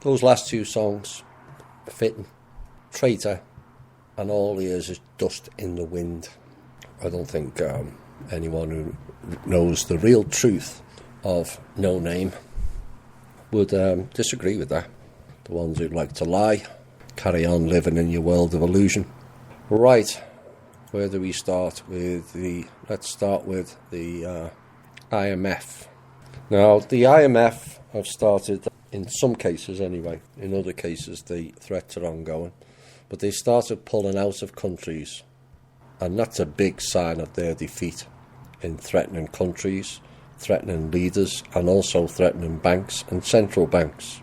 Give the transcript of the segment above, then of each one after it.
Those last two songs, fitting. Traitor, and all he is dust in the wind. I don't think anyone who knows the real truth of No Name would disagree with that. The ones who like to lie, carry on living in your world of illusion. Right, where do we start with let's start with the IMF. Now, the IMF have started, in some cases anyway, in other cases the threats are ongoing, but they started pulling out of countries, and that's a big sign of their defeat in threatening countries, threatening leaders, and also threatening banks and central banks.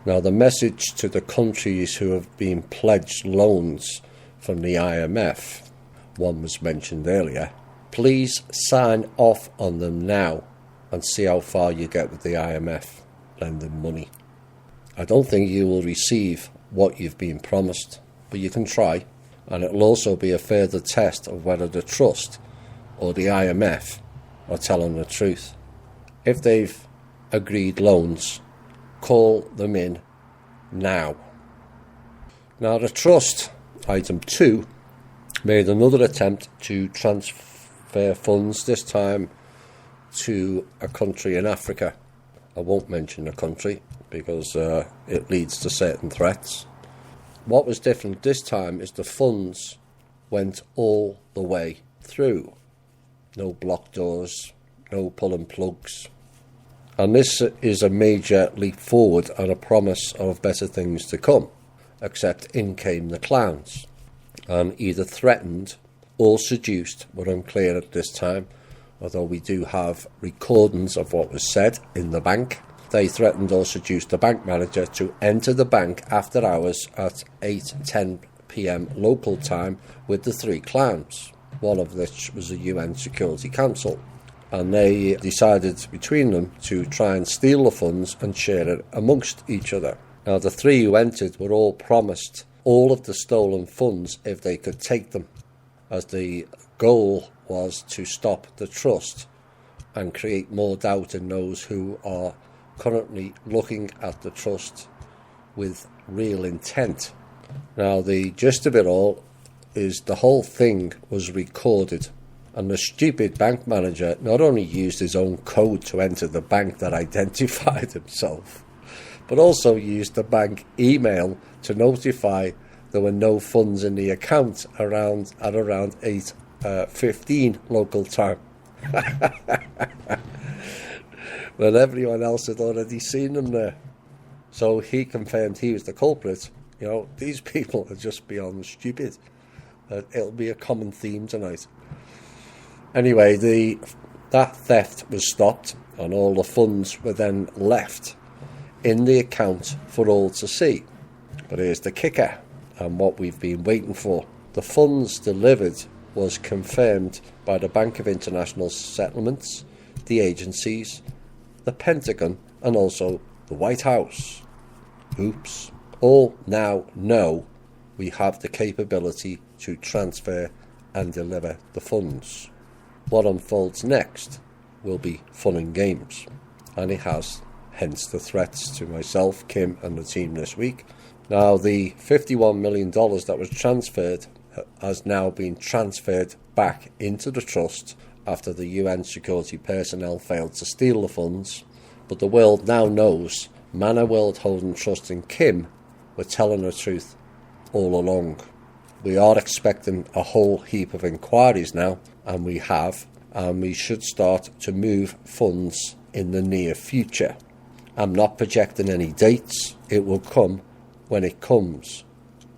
Now, the message to the countries who have been pledged loans from the IMF, one was mentioned earlier, please sign off on them now and see how far you get with the IMF lending money. I don't think you will receive what you've been promised, but you can try, and it'll also be a further test of whether the trust or the IMF are telling the truth. If they've agreed loans, call them in now. Now, the trust, item 2, made another attempt to transfer funds, this time to a country in Africa. I won't mention the country because it leads to certain threats. What was different this time is the funds went all the way through. No blocked doors, no pulling plugs. And this is a major leap forward and a promise of better things to come. Except in came the clowns, and either threatened or seduced, were unclear at this time, although we do have recordings of what was said in the bank. They threatened or seduced the bank manager to enter the bank after hours at 8:10 p.m. local time with the 3 clowns, one of which was the UN Security Council. And they decided between them to try and steal the funds and share it amongst each other. Now, the 3 who entered were all promised all of the stolen funds if they could take them, as the goal was to stop the trust and create more doubt in those who are currently looking at the trust with real intent. Now, the gist of it all is the whole thing was recorded, and the stupid bank manager not only used his own code to enter the bank that identified himself, but also used the bank email to notify there were no funds in the account at around 8:15 local time. When everyone else had already seen them there. So he confirmed he was the culprit. You know, these people are just beyond stupid. It'll be a common theme tonight. Anyway, that theft was stopped, and all the funds were then left in the account for all to see. But here's the kicker, and what we've been waiting for. The funds delivered was confirmed by the Bank of International Settlements, the agencies, the Pentagon, and also the White House. Oops. All now know we have the capability to transfer and deliver the funds. What unfolds next will be fun and games, and it has, hence the threats to myself, Kim, and the team this week. Now, the $51 million that was transferred has now been transferred back into the trust after the UN security personnel failed to steal the funds, but the world now knows Manor World Holding Trust and Kim were telling the truth all along. We are expecting a whole heap of inquiries now, and we have, and we should start to move funds in the near future. I'm not projecting any dates. It will come when it comes.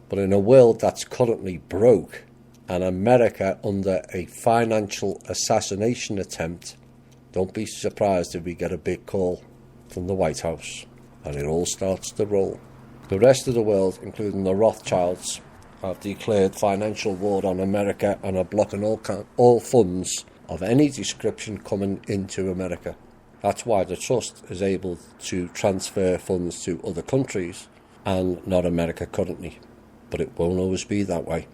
But in a world that's currently broke, and America under a financial assassination attempt, don't be surprised if we get a big call from the White House, and it all starts to roll. The rest of the world, including the Rothschilds, have declared financial war on America and are blocking all funds of any description coming into America. That's why the trust is able to transfer funds to other countries and not America currently. But it won't always be that way.